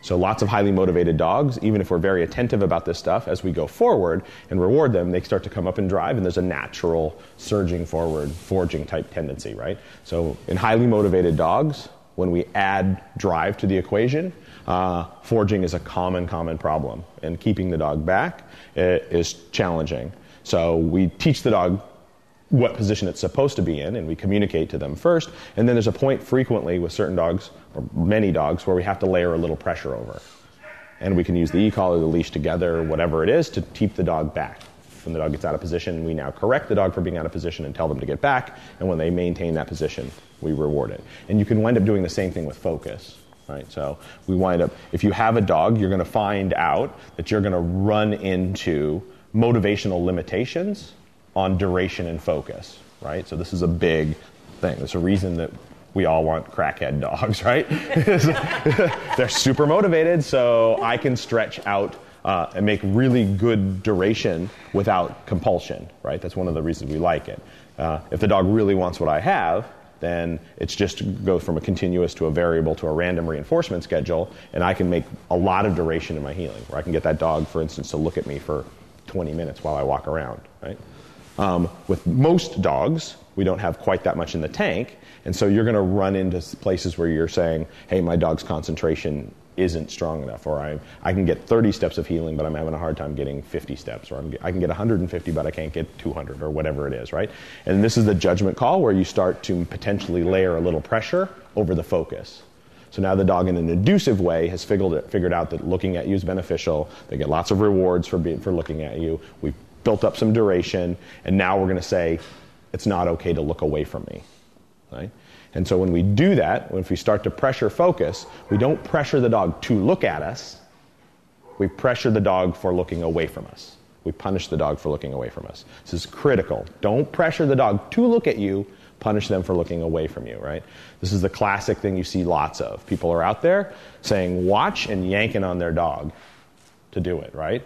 So lots of highly motivated dogs, even if we're very attentive about this stuff, as we go forward and reward them, they start to come up and drive, and there's a natural surging forward, forging type tendency, right? So in highly motivated dogs, when we add drive to the equation, forging is a common problem, and keeping the dog back is challenging. So we teach the dog what position it's supposed to be in, and we communicate to them first, and then there's a point frequently with certain dogs, or many dogs, where we have to layer a little pressure over. And we can use the e-collar, the leash together, whatever it is, to keep the dog back. When the dog gets out of position, we now correct the dog for being out of position and tell them to get back, and when they maintain that position, we reward it. And you can wind up doing the same thing with focus, right? So we wind up, if you have a dog, you're going to find out that you're going to run into motivational limitations on duration and focus, right? So this is a big thing. There's a reason that we all want crackhead dogs, right? They're super motivated, so I can stretch out and make really good duration without compulsion, right? That's one of the reasons we like it. If the dog really wants what I have, then it's just goes from a continuous to a variable to a random reinforcement schedule, and I can make a lot of duration in my healing, where I can get that dog, for instance, to look at me for 20 minutes while I walk around, right? With most dogs, we don't have quite that much in the tank, and so you're going to run into places where you're saying, hey, my dog's concentration isn't strong enough, or I can get 30 steps of healing, but I'm having a hard time getting 50 steps, or I can get 150, but I can't get 200, or whatever it is, right? And this is the judgment call where you start to potentially layer a little pressure over the focus. So now the dog, in an inducive way, has figured out that looking at you is beneficial. They get lots of rewards for looking at you. We've built up some duration, and now we're going to say, it's not okay to look away from me, right? And so when we do that, if we start to pressure focus, we don't pressure the dog to look at us. We pressure the dog for looking away from us. We punish the dog for looking away from us. This is critical. Don't pressure the dog to look at you. Punish them for looking away from you, right? This is the classic thing you see lots of. People are out there saying watch and yanking on their dog to do it, right?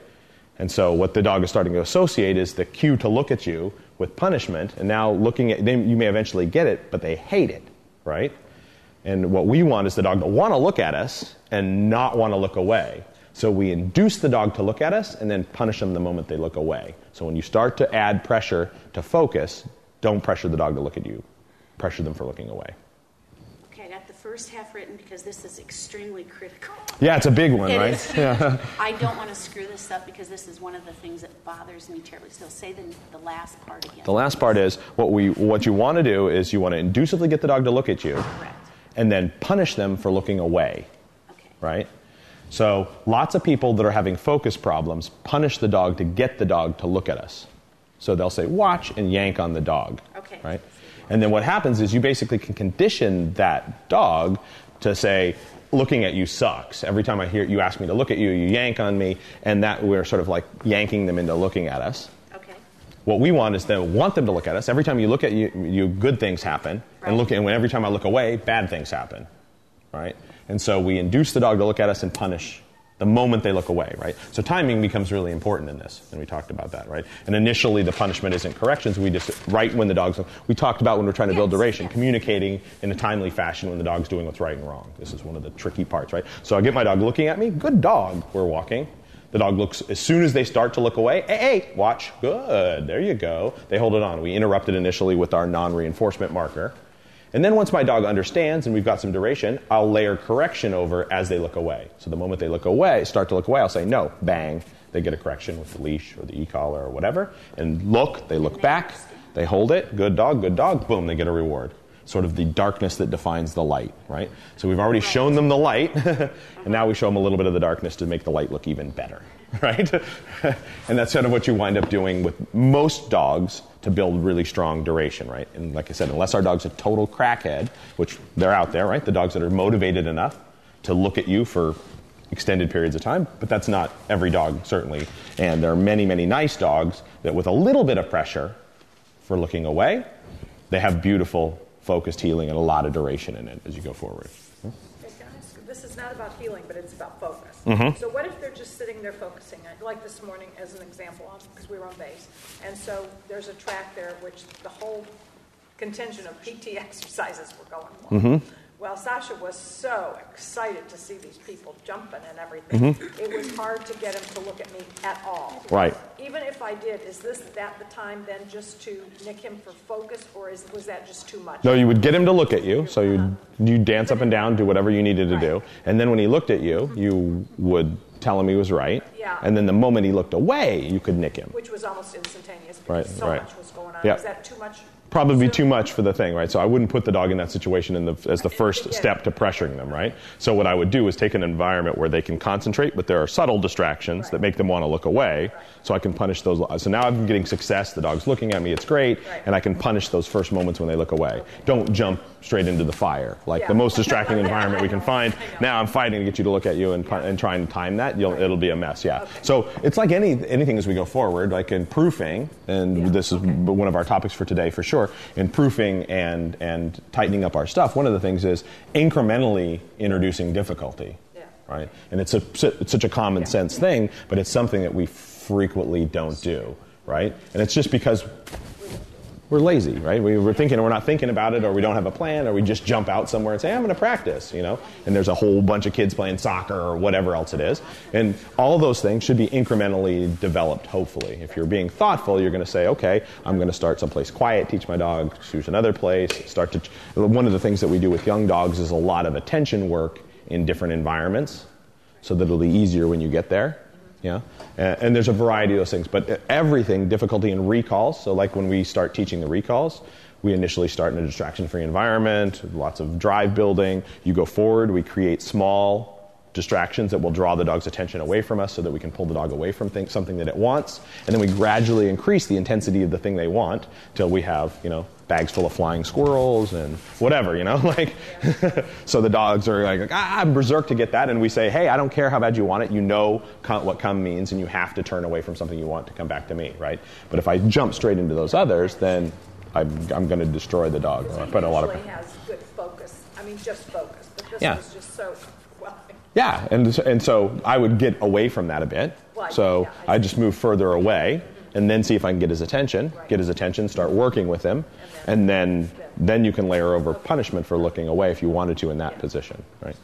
And so what the dog is starting to associate is the cue to look at you with punishment, and now looking at them, you may eventually get it, but they hate it, right? And what we want is the dog to want to look at us and not want to look away. So we induce the dog to look at us and then punish them the moment they look away. So when you start to add pressure to focus, don't pressure the dog to look at you. Pressure them for looking away. Okay, I got the first half written because this is extremely critical. Yeah, it's a big one, right? Yeah. I don't want to screw this up because this is one of the things that bothers me terribly. So say the last part again. The last part is, what you want to do is you want to inducively get the dog to look at you. Correct. And then punish them for looking away. Okay. Right? So lots of people that are having focus problems punish the dog to get the dog to look at us. So they'll say, watch, and yank on the dog. Okay. Right? And then what happens is you basically can condition that dog to say, looking at you sucks. Every time I hear you ask me to look at you, you yank on me, and that we're sort of like yanking them into looking at us. Okay. What we want is to want them to look at us. Every time you look at you good things happen. Right. And every time I look away, bad things happen. Right? And so we induce the dog to look at us and punish the moment they look away, right? So timing becomes really important in this, and we talked about that, right? And initially the punishment isn't corrections. We just, right when the dog's, we talked about when we're trying to build duration, communicating in a timely fashion when the dog's doing what's right and wrong. This is one of the tricky parts, right? So I get my dog looking at me, good dog, we're walking. The dog looks, as soon as they start to look away, hey, watch, good, there you go. They hold it on. We interrupt it initially with our non-reinforcement marker. And then once my dog understands and we've got some duration, I'll layer correction over as they look away. So the moment they look away, start to look away, I'll say no, bang. They get a correction with the leash or the e-collar or whatever. And they look back, they hold it, good dog, boom, they get a reward. Sort of the darkness that defines the light, right? So we've already shown them the light, and now we show them a little bit of the darkness to make the light look even better, right? And that's kind of what you wind up doing with most dogs to build really strong duration, right? And like I said, unless our dog's a total crackhead, which they're out there, right? The dogs that are motivated enough to look at you for extended periods of time, but that's not every dog, certainly. And there are many, many nice dogs that with a little bit of pressure for looking away, they have beautiful focused healing and a lot of duration in it as you go forward. Hey guys, this is not about healing, but it's about focus. Mm-hmm. So what if they're just sitting there focusing? Like this morning as an example, because we were on base. And so there's a track there which the whole contingent of PT exercises were going on. Mm-hmm. Well, Sasha was so excited to see these people jumping and everything. It was hard to get him to look at me at all. Right. Even if I did, is this at the time then just to nick him for focus, or was that just too much? No, you would get him to look at you, so you'd dance up and down, do whatever you needed to do, and then when he looked at you, you would tell him he was right, and then the moment he looked away, you could nick him. Which was almost instantaneous because so much was going on. Yeah. Was that too much? Probably too much for the thing, right? So I wouldn't put the dog in that situation as the first step to pressuring them, right? So what I would do is take an environment where they can concentrate, but there are subtle distractions that make them want to look away, so I can punish those. So now I'm getting success, the dog's looking at me, it's great, and I can punish those first moments when they look away. Don't jump straight into the fire. Like the most distracting environment we can find, now I'm fighting to get you to look at you and trying to time that, it'll be a mess, So it's like anything as we go forward, like in proofing, and this is one of our topics for today for sure, in proofing and tightening up our stuff, one of the things is incrementally introducing difficulty, right? And it's such a common sense thing, but it's something that we frequently don't do, right? And it's just because we're lazy, right? We're thinking, we're not thinking about it, or we don't have a plan, or we just jump out somewhere and say, I'm going to practice, and there's a whole bunch of kids playing soccer or whatever else it is. And all those things should be incrementally developed, hopefully. If you're being thoughtful, you're going to say, okay, I'm going to start someplace quiet, teach my dog, choose another place, one of the things that we do with young dogs is a lot of attention work in different environments, so that it'll be easier when you get there. And there's a variety of those things, but everything, difficulty in recalls. So like when we start teaching the recalls, we initially start in a distraction-free environment, lots of drive building. You go forward, we create small distractions that will draw the dog's attention away from us so that we can pull the dog away from something that it wants. And then we gradually increase the intensity of the thing they want till we have, bags full of flying squirrels and whatever, so the dogs are like, I'm berserk to get that. And we say, hey, I don't care how bad you want it. You know what come means, and you have to turn away from something you want to come back to me, right? But if I jump straight into those others, then I'm going to destroy the dog. He usually has good focus. I mean, just focus. But this was just so overwhelming. Yeah, and so I would get away from that a bit. So I just move further away, and then see if I can get his attention, start working with him, and then you can layer over punishment for looking away if you wanted to in that position, right?